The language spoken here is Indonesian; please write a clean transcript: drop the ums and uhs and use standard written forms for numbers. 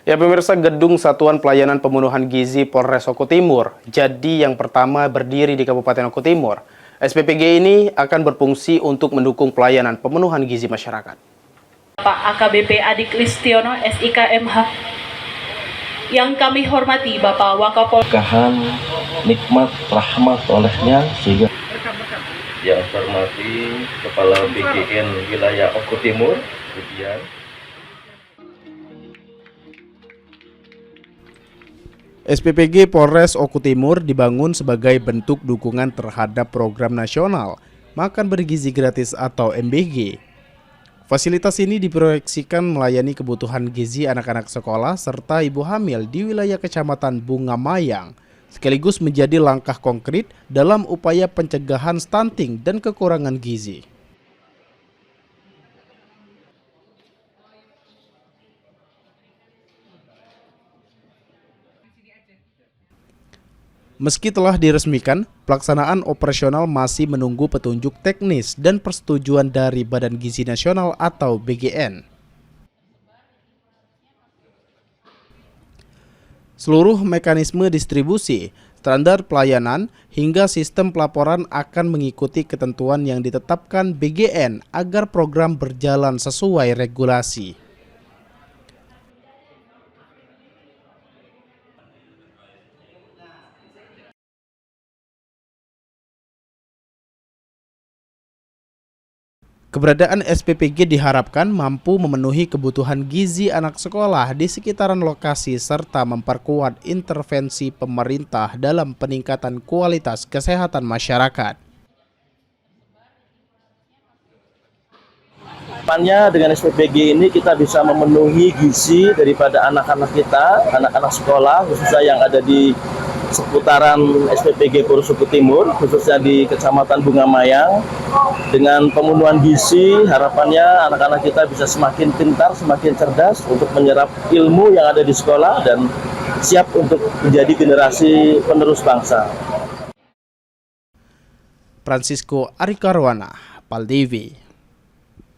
Ya pemirsa, Gedung Satuan Pelayanan Pemenuhan Gizi Polres Oku Timur jadi yang pertama berdiri di Kabupaten Oku Timur. SPPG ini akan berfungsi untuk mendukung pelayanan pemenuhan gizi masyarakat. Pak AKBP Adik Listiono, SIKMH. Yang kami hormati Bapak Wakapolres. Nikmat rahmat olehnya sehingga yang hormati Kepala BGN Wilayah Oku Timur, kemudian SPPG Polres Oku Timur dibangun sebagai bentuk dukungan terhadap program nasional Makan Bergizi Gratis atau MBG. Fasilitas ini diproyeksikan melayani kebutuhan gizi anak-anak sekolah serta ibu hamil di wilayah Kecamatan Bunga Mayang, sekaligus menjadi langkah konkret dalam upaya pencegahan stunting dan kekurangan gizi. Meski telah diresmikan, pelaksanaan operasional masih menunggu petunjuk teknis dan persetujuan dari Badan Gizi Nasional atau BGN. Seluruh mekanisme distribusi, standar pelayanan, hingga sistem pelaporan akan mengikuti ketentuan yang ditetapkan BGN agar program berjalan sesuai regulasi. Keberadaan SPPG diharapkan mampu memenuhi kebutuhan gizi anak sekolah di sekitaran lokasi serta memperkuat intervensi pemerintah dalam peningkatan kualitas kesehatan masyarakat. depannya dengan SPPG ini kita bisa memenuhi gizi daripada anak-anak kita, anak-anak sekolah khususnya yang ada di seputaran SPPG Polres Oku Timur, khususnya di Kecamatan Bunga Mayang. Dengan pemenuhan gizi, harapannya anak-anak kita bisa semakin pintar, semakin cerdas untuk menyerap ilmu yang ada di sekolah dan siap untuk menjadi generasi penerus bangsa. Francisco Arikarwana, PAL TV.